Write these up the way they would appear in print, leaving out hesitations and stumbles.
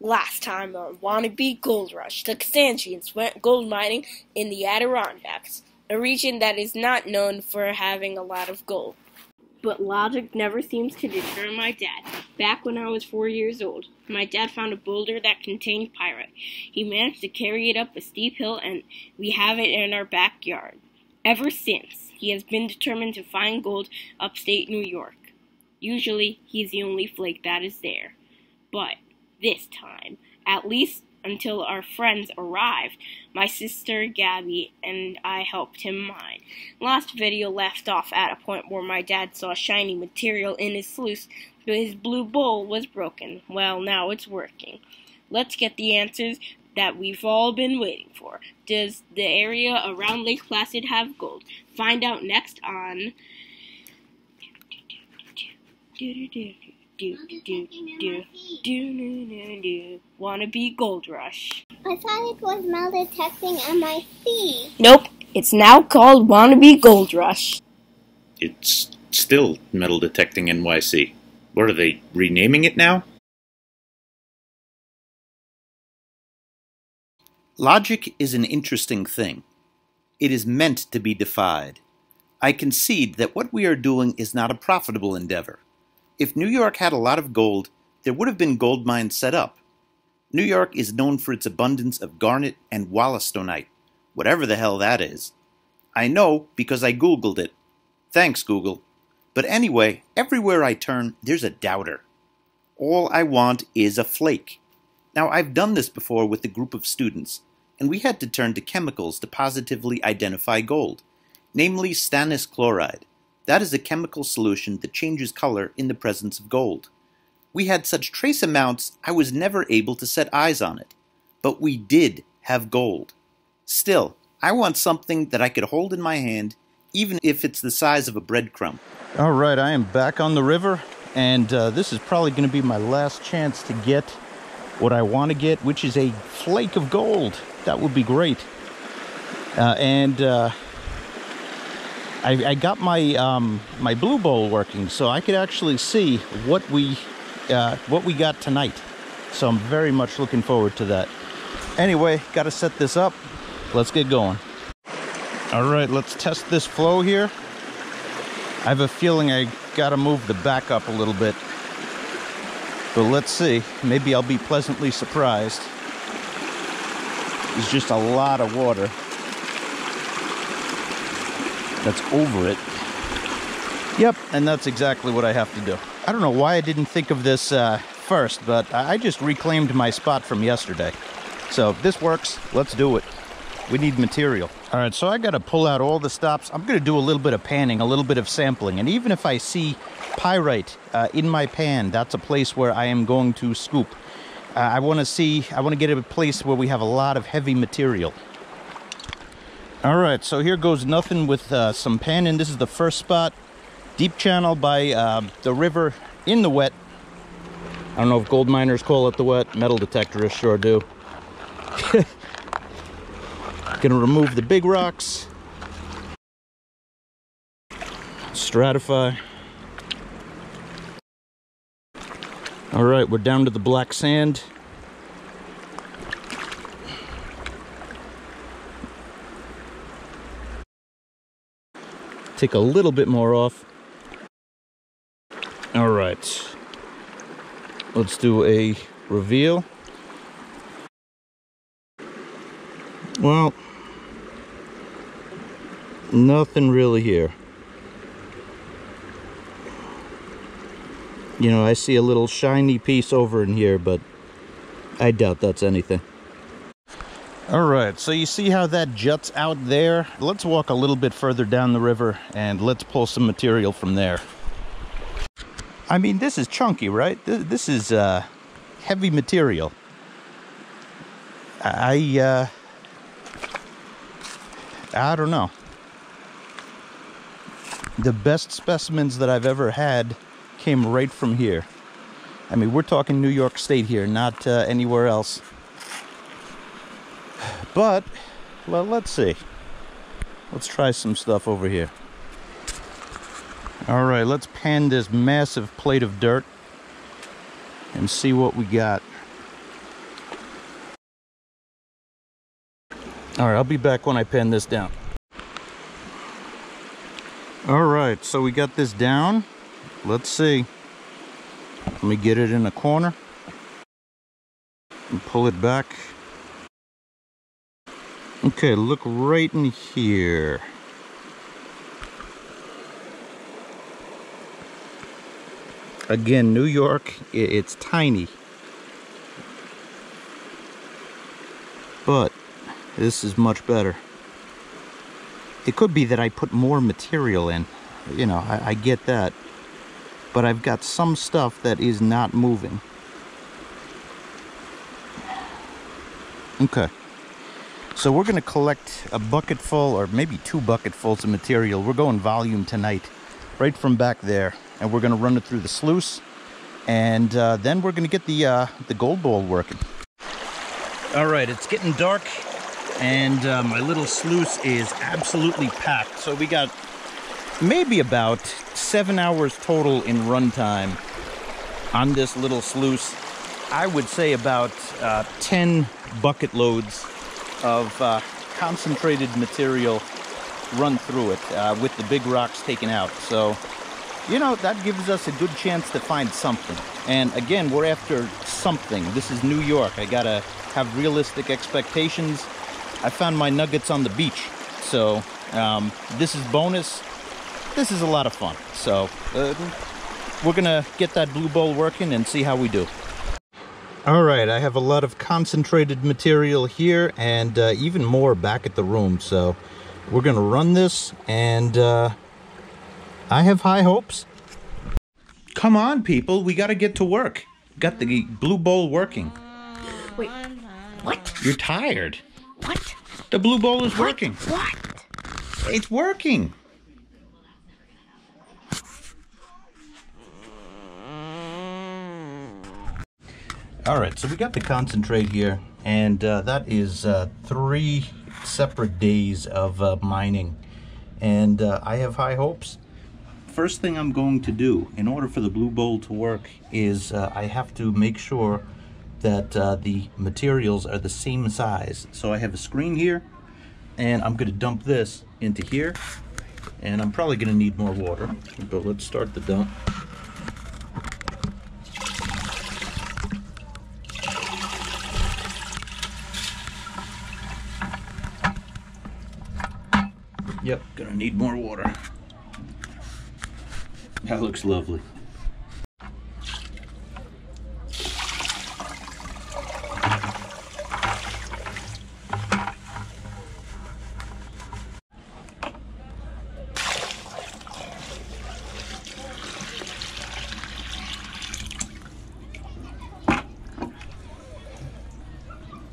Last time on Wannabe Gold Rush, the Comanches went gold mining in the Adirondacks, a region that is not known for having a lot of gold. But logic never seems to deter my dad. Back when I was 4 years old, my dad found a boulder that contained pyrite. He managed to carry it up a steep hill, and we have it in our backyard. Ever since, he has been determined to find gold upstate New York. Usually, he's the only flake that is there. But this time, at least until our friends arrived, my sister Gabby and I helped him mine. Last video left off at a point where my dad saw shiny material in his sluice, but his blue bowl was broken. Well, now it's working. Let's get the answers that we've all been waiting for. Does the area around Lake Placid have gold? Find out next on Wannabe Gold Rush. I thought it was Metal Detecting NYC. Nope, it's now called Wannabe Gold Rush. It's still Metal Detecting NYC. What are they, renaming it now? Logic is an interesting thing. It is meant to be defied. I concede that what we are doing is not a profitable endeavor. If New York had a lot of gold, there would have been gold mines set up. New York is known for its abundance of garnet and wollastonite, whatever the hell that is. I know because I Googled it. Thanks, Google. But anyway, everywhere I turn, there's a doubter. All I want is a flake. Now, I've done this before with a group of students, and we had to turn to chemicals to positively identify gold, namely stannous chloride. That is a chemical solution that changes color in the presence of gold. We had such trace amounts, I was never able to set eyes on it. But we did have gold. Still, I want something that I could hold in my hand, even if it's the size of a breadcrumb. All right, I am back on the river, and this is probably going to be my last chance to get what I want to get, which is a flake of gold. That would be great. I got my my blue bowl working, so I could actually see what we got tonight. So I'm very much looking forward to that. Anyway, got to set this up. Let's get going. All right, let's test this flow here. I have a feeling I got to move the back up a little bit. But let's see. Maybe I'll be pleasantly surprised. There's just a lot of water that's over it. Yep, and that's exactly what I have to do. I don't know why I didn't think of this first, but I just reclaimed my spot from yesterday. So if this works, let's do it. We need material. All right, so I got to pull out all the stops. I'm going to do a little bit of panning, a little bit of sampling, and even if I see pyrite in my pan, that's a place where I am going to scoop. I want to get a place where we have a lot of heavy material. All right, so here goes nothing with some panning. This is the first spot, deep channel by the river in the wet. I don't know if gold miners call it the wet. Metal detectorists sure do. Gonna remove the big rocks, stratify. All right, we're down to the black sand. Take a little bit more off. All right, let's do a reveal. Well, nothing really here. You know, I see a little shiny piece over in here, but I doubt that's anything. All right, so you see how that juts out there? Let's walk a little bit further down the river and let's pull some material from there. I mean, this is chunky, right? This is heavy material. I don't know. The best specimens that I've ever had came right from here. I mean, we're talking New York State here, not anywhere else. But, well, let's see. Let's try some stuff over here. All right, let's pan this massive plate of dirt and see what we got. All right, I'll be back when I pen this down. All right, so we got this down. Let's see. Let me get it in a corner and pull it back. Okay, look right in here. Again, New York, it's tiny. But this is much better. It could be that I put more material in. You know, I get that. But I've got some stuff that is not moving. Okay. So we're going to collect a bucket full, or maybe 2 bucketfuls of material. We're going volume tonight, right from back there. And we're going to run it through the sluice. And then we're going to get the gold bowl working. All right, it's getting dark. And my little sluice is absolutely packed. So we got maybe about 7 hours total in runtime on this little sluice. I would say about 10 bucket loads of concentrated material run through it with the big rocks taken out. So, you know, that gives us a good chance to find something. And again, we're after something. This is New York. I gotta have realistic expectations. I found my nuggets on the beach. So this is bonus. This is a lot of fun. So we're gonna get that blue bowl working and see how we do. All right, I have a lot of concentrated material here and even more back at the room. So we're gonna run this, and I have high hopes. Come on, people, we gotta get to work. Got the blue bowl working. Wait, what? You're tired. What? The blue bowl is working. What? It's working. All right, so we got the concentrate here, and that is 3 separate days of mining, and I have high hopes. First thing I'm going to do in order for the blue bowl to work is I have to make sure that the materials are the same size. So I have a screen here, and I'm going to dump this into here, and I'm probably going to need more water, but let's start the dump. Yep, gonna need more water. That looks lovely.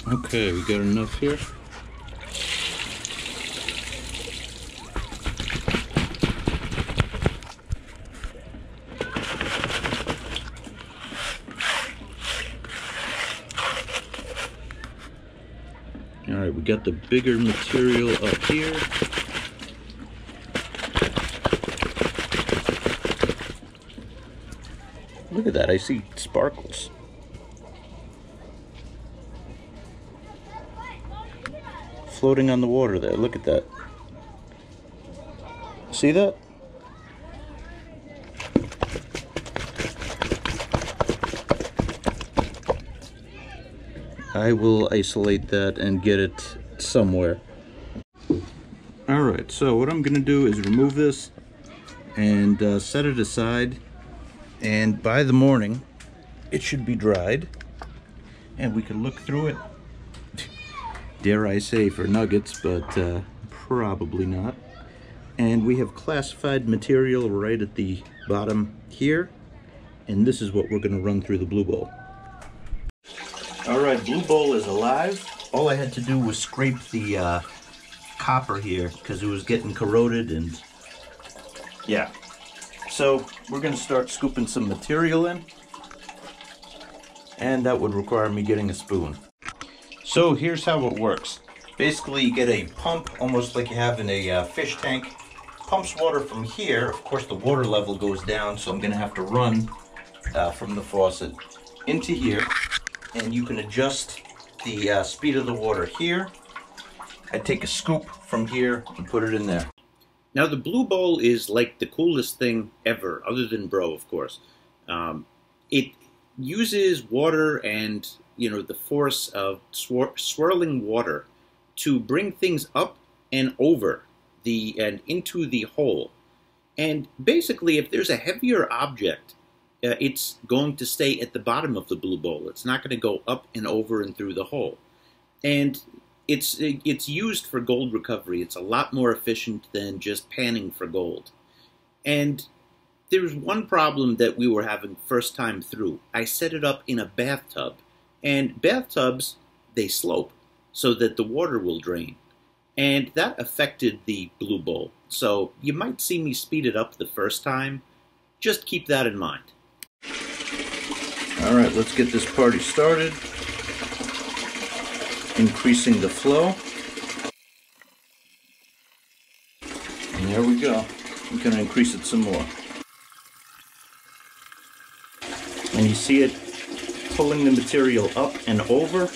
Okay, we got enough here. Alright, we got the bigger material up here. Look at that, I see sparkles. Floating on the water there, look at that. See that? I will isolate that and get it somewhere. Alright, so what I'm going to do is remove this and set it aside, and by the morning it should be dried and we can look through it. Dare I say for nuggets, but probably not. And we have classified material right at the bottom here, and this is what we're going to run through the blue bowl. Alright, blue bowl is alive. All I had to do was scrape the copper here because it was getting corroded, and yeah. So we're going to start scooping some material in, and that would require me getting a spoon. So here's how it works. Basically you get a pump, almost like you have in a fish tank. Pumps water from here. Of course the water level goes down, so I'm going to have to run from the faucet into here. And you can adjust the speed of the water here. I take a scoop from here and put it in there. Now, the Blue Bowl is like the coolest thing ever, other than Bro, of course. It uses water and, the force of swirling water to bring things up and over and into the hole. And basically, if there's a heavier object, it's going to stay at the bottom of the Blue Bowl. It's not going to go up and over and through the hole. And it's used for gold recovery. It's a lot more efficient than just panning for gold. And there's one problem that we were having first time through. I set it up in a bathtub, and bathtubs, they slope so that the water will drain. And that affected the Blue Bowl. So you might see me speed it up the first time. Just keep that in mind. All right, let's get this party started. Increasing the flow. And there we go. I'm going to increase it some more. And you see it pulling the material up and over.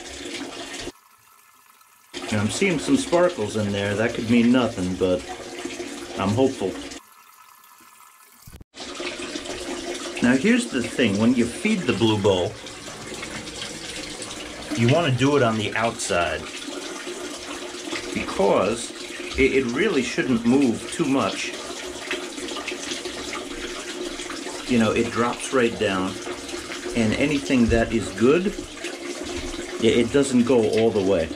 And I'm seeing some sparkles in there. That could mean nothing, but I'm hopeful. Now here's the thing. When you feed the Blue Bowl, you want to do it on the outside, because it really shouldn't move too much. It drops right down, and anything that is good, it doesn't go all the way.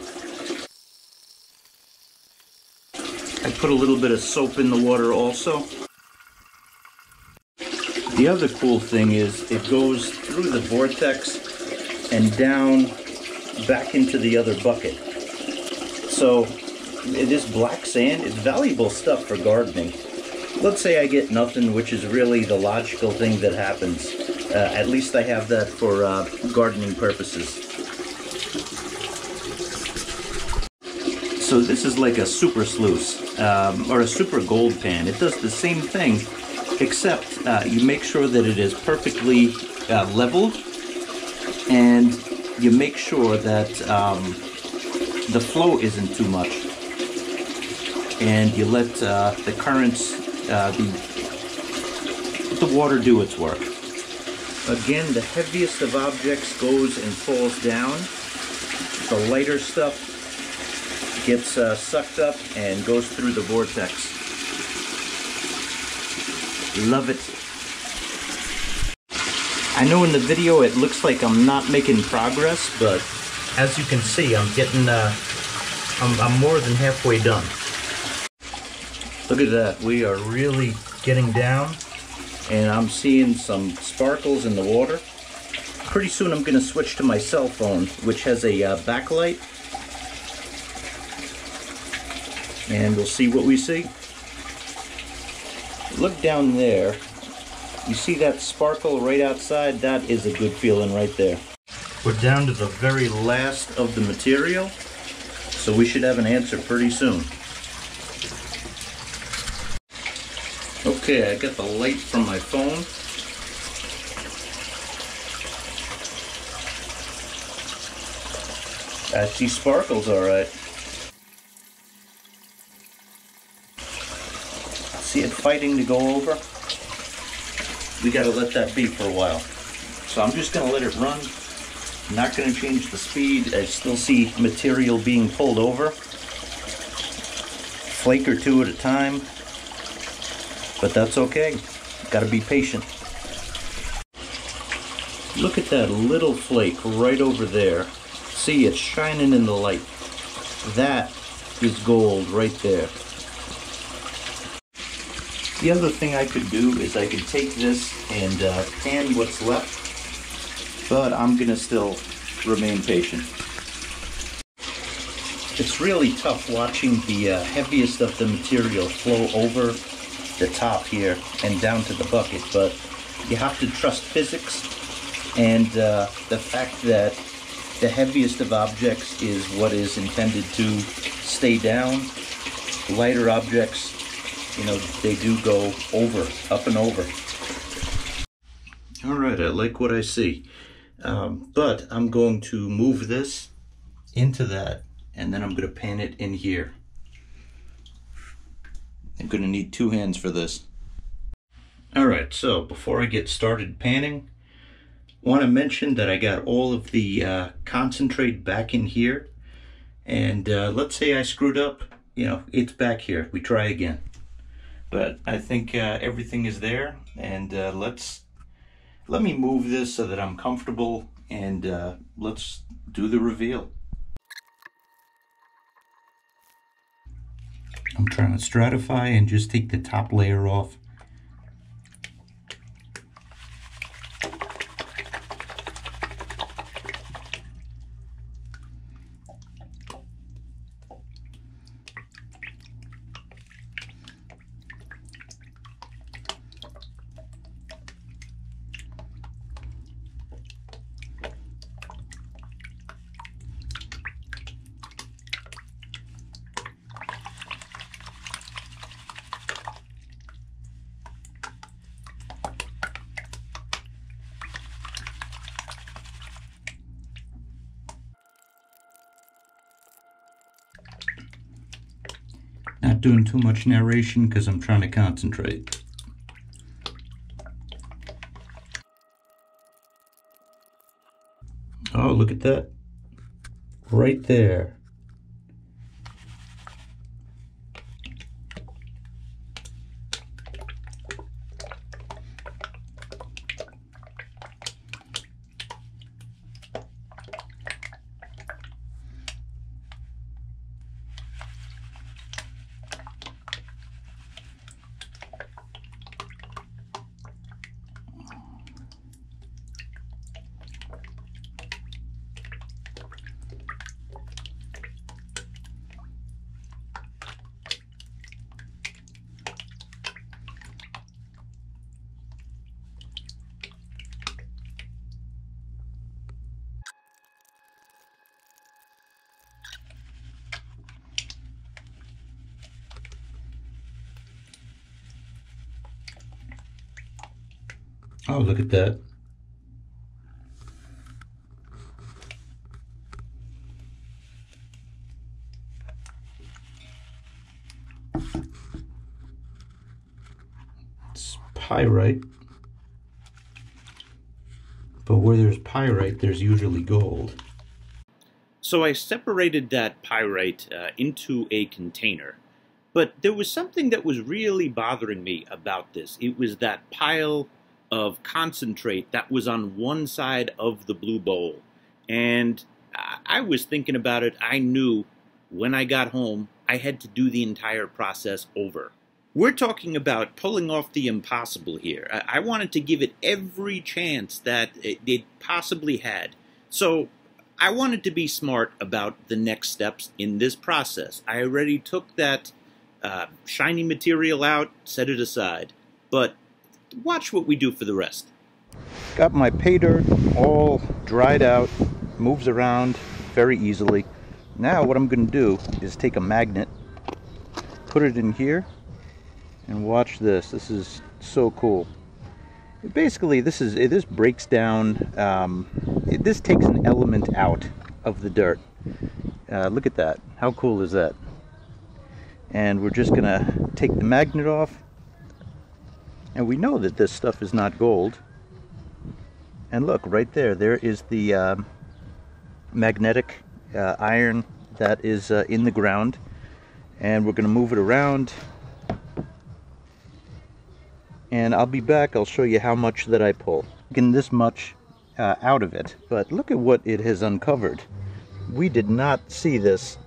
I put a little bit of soap in the water also. The other cool thing is it goes through the vortex and down back into the other bucket. So this black sand is valuable stuff for gardening. Let's say I get nothing, which is really the logical thing that happens. At least I have that for gardening purposes. So this is like a super sluice, or a super gold pan. It does the same thing, except you make sure that it is perfectly leveled, and you make sure that the flow isn't too much, and you let the currents, let the water do its work. Again, the heaviest of objects goes and falls down. The lighter stuff gets sucked up and goes through the vortex. Love it. I know in the video it looks like I'm not making progress, but as you can see, I'm getting, I'm more than halfway done. Look at that, we are really getting down, and I'm seeing some sparkles in the water. Pretty soon I'm going to switch to my cell phone, which has a backlight, and we'll see what we see. Look down there. You see that sparkle right outside? That is a good feeling right there. We're down to the very last of the material, so we should have an answer pretty soon. Okay, I got the light from my phone. I see sparkles alright. See it fighting to go over? We gotta let that be for a while. So I'm just gonna let it run. I'm not gonna change the speed. I still see material being pulled over. Flake or two at a time. But that's okay. Gotta be patient. Look at that little flake right over there. See, it's shining in the light. That is gold right there. The other thing I could do is I could take this and pan what's left, but I'm gonna still remain patient. It's really tough watching the heaviest of the material flow over the top here and down to the bucket, but you have to trust physics and the fact that the heaviest of objects is what is intended to stay down. Lighter objects, they do go over, up and over. Alright, I like what I see. But I'm going to move this into that and then I'm going to pan it in here. I'm going to need 2 hands for this. Alright, so before I get started panning, I want to mention that I got all of the concentrate back in here. And let's say I screwed up, you know, it's back here. We try again. But I think everything is there. And let me move this so that I'm comfortable, and let's do the reveal. I'm trying to stratify and just take the top layer off. Not doing too much narration because I'm trying to concentrate. Oh, look at that. Right there. Oh, look at that. It's pyrite. But where there's pyrite, there's usually gold. So I separated that pyrite into a container. But there was something that was really bothering me about this. It was that pile of concentrate that was on one side of the blue bowl. And I was thinking about it. I knew when I got home, I had to do the entire process over. We're talking about pulling off the impossible here. I wanted to give it every chance that it possibly had. So I wanted to be smart about the next steps in this process. I already took that shiny material out, set it aside. But watch what we do for the rest. Got my pay dirt all dried out, moves around very easily. Now what I'm going to do is take a magnet, put it in here, and watch this. This is so cool. Basically, this breaks down. This takes an element out of the dirt. Look at that. How cool is that? And we're just going to take the magnet off. And we know that this stuff is not gold. And look, right there, there is the magnetic iron that is in the ground. And we're going to move it around. And I'll be back. I'll show you how much that I pull. Getting this much out of it. But look at what it has uncovered. We did not see this.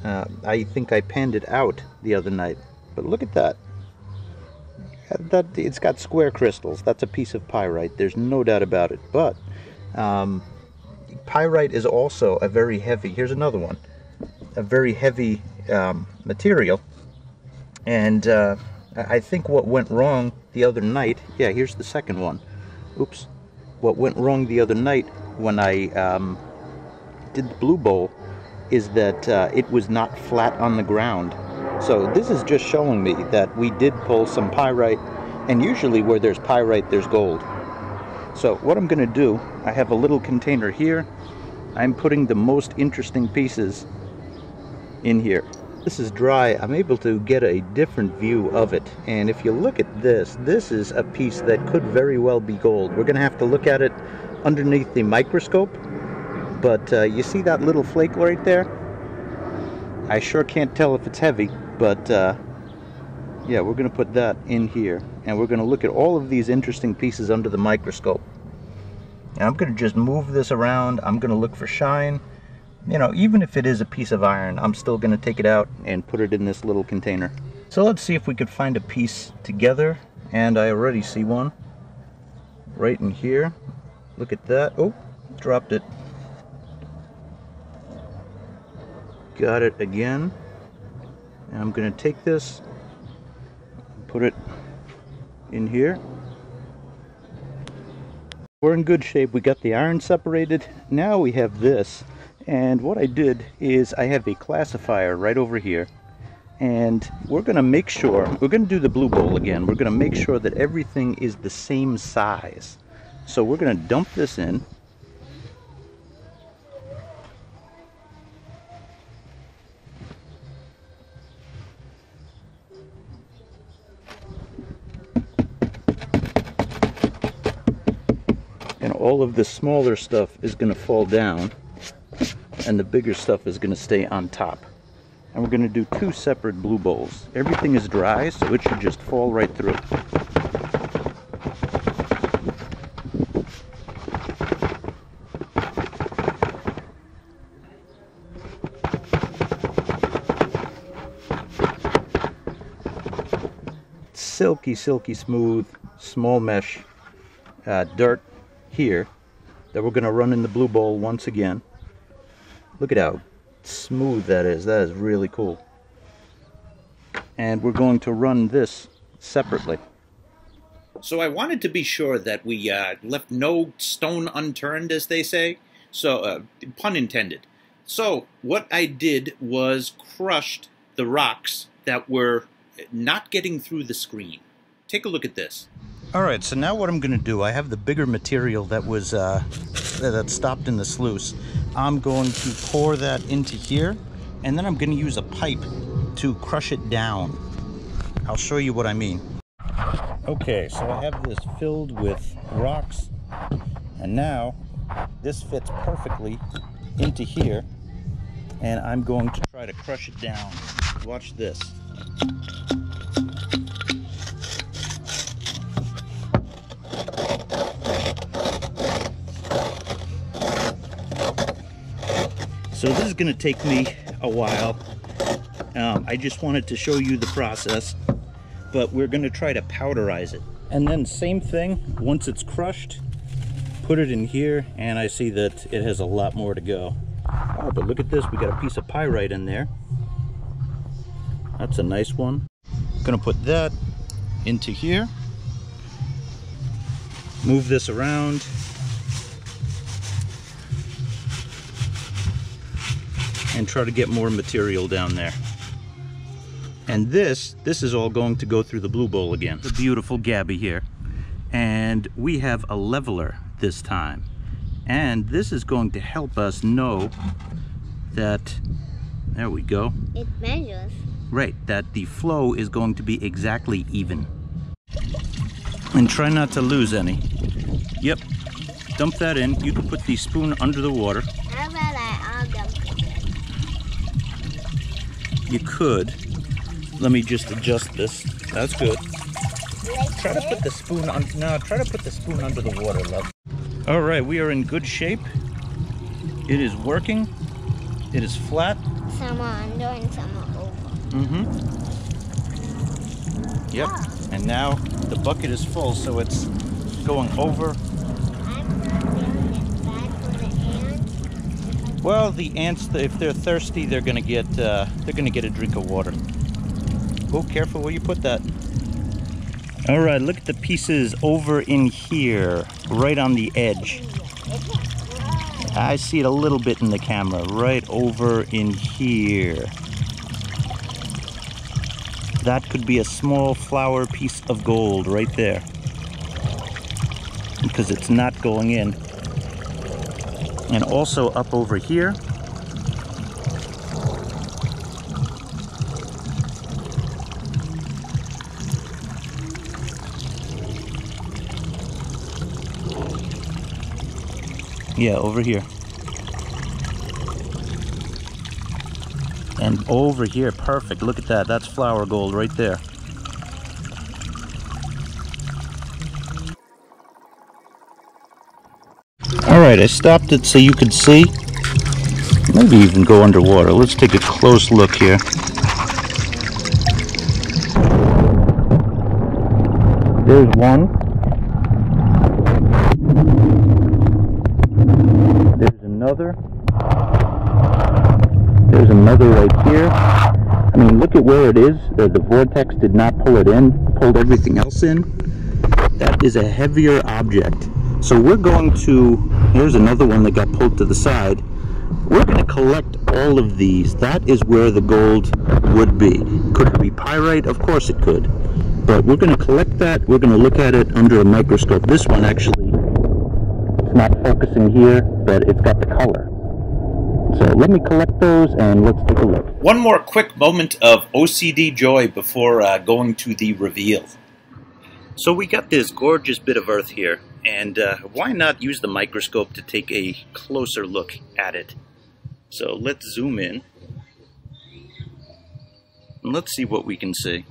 I think I panned it out the other night. But look at that. It's got square crystals. That's a piece of pyrite. There's no doubt about it. But pyrite is also a very heavy, here's another one, a very heavy material. And I think what went wrong the other night, yeah, here's the second one. Oops. What went wrong the other night when I did the blue bowl is that it was not flat on the ground. So this is just showing me that we did pull some pyrite, and usually where there's pyrite, there's gold. So what I'm going to do, I have a little container here. I'm putting the most interesting pieces in here. This is dry. I'm able to get a different view of it. And if you look at this, this is a piece that could very well be gold. We're going to have to look at it underneath the microscope. But you see that little flake right there? I sure can't tell if it's heavy, but yeah, we're going to put that in here. And we're going to look at all of these interesting pieces under the microscope. And I'm going to just move this around. I'm going to look for shine. You know, even if it is a piece of iron, I'm still going to take it out and put it in this little container. So let's see if we could find a piece together. And I already see one right in here. Look at that. Oh, dropped it. Got it again. And I'm going to take this, put it in here. We're in good shape. We got the iron separated. Now we have this. And what I did is I have a classifier right over here. And we're going to make sure, we're going to do the blue bowl again. We're going to make sure that everything is the same size. So we're going to dump this in. And all of the smaller stuff is going to fall down, and the bigger stuff is going to stay on top. And we're going to do two separate blue bowls. Everything is dry, so it should just fall right through. Silky, silky smooth, small mesh dirt here that we're going to run in the blue bowl once again. Look at how smooth that is. That is really cool. And we're going to run this separately. So I wanted to be sure that we left no stone unturned, as they say. So, pun intended. So what I did was crushed the rocks that were not getting through the screen. Take a look at this. Alright, so now what I'm going to do, I have the bigger material that was that stopped in the sluice. I'm going to pour that into here, and then I'm going to use a pipe to crush it down. I'll show you what I mean. Okay, so I have this filled with rocks, and now this fits perfectly into here, and I'm going to try to crush it down. Watch this. So this is going to take me a while. I just wanted to show you the process, but we're going to try to powderize it. And then same thing, once it's crushed, put it in here, and I see that it has a lot more to go. Oh, but look at this, we got a piece of pyrite in there. That's a nice one. Going to put that into here. Move this around. And try to get more material down there. And this is all going to go through the blue bowl again. The beautiful Gabby here. And we have a leveler this time. And this is going to help us know that, there we go. It measures. Right, that the flow is going to be exactly even. And try not to lose any. Yep, dump that in. You can put the spoon under the water. How about I'll dump it? You could. Let me just adjust this. That's good. Try to put the spoon on. No, try to put the spoon under the water, love. All right, we are in good shape. It is working. It is flat. Some are under and some are over. Mm-hmm. Yep. And now the bucket is full, so it's going over. I'm not doing it bad for the ants. Well, the ants, if they're thirsty, they're gonna get a drink of water. Oh, careful where you put that. All right, look at the pieces over in here, right on the edge. I see it a little bit in the camera, right over in here. That could be a small flower piece of gold right there, because it's not going in. And also up over here, Yeah, over here. And over here, perfect. Look at that. That's flower gold right there. Alright, I stopped it so you could see. Maybe even go underwater. Let's take a close look here. There's one. There's another. There's another right here. I mean, look at where it is. The vortex did not pull it in, pulled everything else in. That is a heavier object. So we're going to, here's another one that got pulled to the side. We're going to collect all of these. That is where the gold would be. Could it be pyrite? Of course it could. But we're going to collect that. We're going to look at it under a microscope. This one actually, it's not focusing here, but it's got the color. So let me collect those and let's take a look. One more quick moment of OCD joy before going to the reveal. So we got this gorgeous bit of earth here, and why not use the microscope to take a closer look at it? So let's zoom in, and let's see what we can see.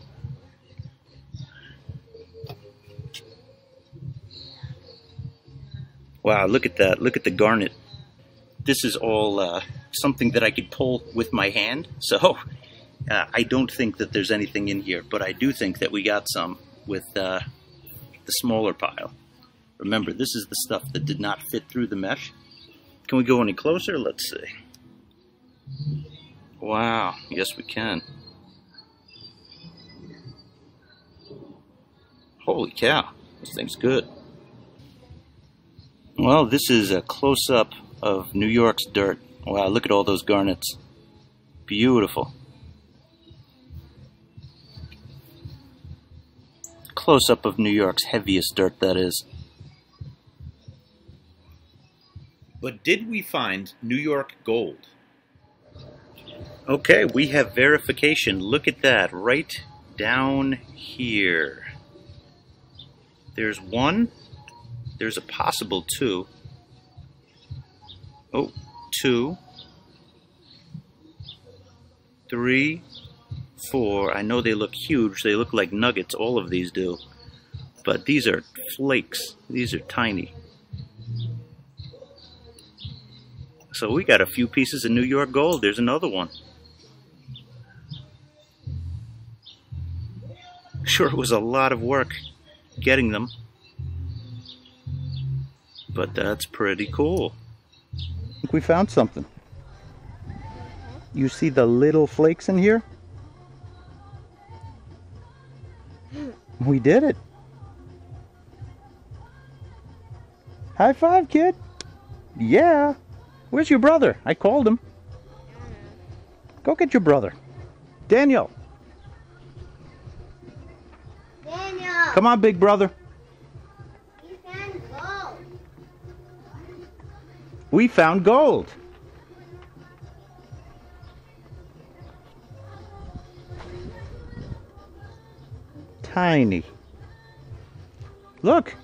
Wow, look at that. Look at the garnet. This is all something that I could pull with my hand, so I don't think that there's anything in here, but I do think that we got some with the smaller pile. Remember, this is the stuff that did not fit through the mesh. Can we go any closer? Let's see. Wow, yes we can. Holy cow, this thing's good. Well, this is a close-up of New York's dirt. Wow, look at all those garnets. Beautiful. Close-up of New York's heaviest dirt, that is. But did we find New York gold? Okay, we have verification. Look at that, right down here. There's one. There's a possible two. Oh, 2, 3, 4. I know they look huge. They look like nuggets. All of these do. But these are flakes. These are tiny. So we got a few pieces of New York gold. There's another one. Sure, it was a lot of work getting them. But that's pretty cool. I think we found something. You see the little flakes in here? We did it. High five, kid. Yeah. Where's your brother? I called him. Go get your brother. Daniel. Daniel, Come on, big brother. you found gold. We found gold. Tiny. Look.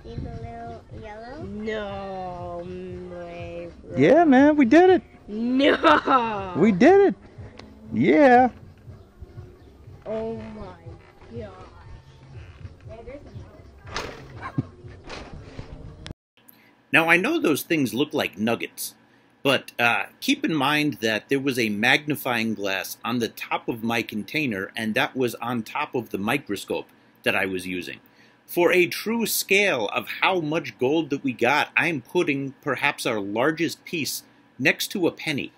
See the little yellow? No way. Bro. Yeah, man, we did it. No. We did it. Yeah. Oh my gosh. Now, I know those things look like nuggets, but keep in mind that there was a magnifying glass on the top of my container, and that was on top of the microscope that I was using. For a true scale of how much gold that we got, I'm putting perhaps our largest piece next to a penny.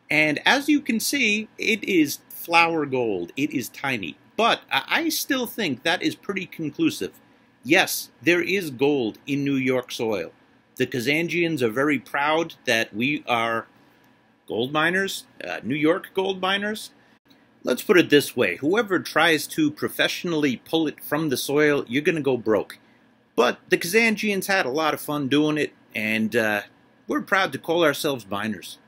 And as you can see, it is flour gold. It is tiny. But I still think that is pretty conclusive. Yes, there is gold in New York soil. The Kazanjians are very proud that we are gold miners, New York gold miners. Let's put it this way, whoever tries to professionally pull it from the soil, you're going to go broke. But the Kazanjians had a lot of fun doing it, and we're proud to call ourselves miners.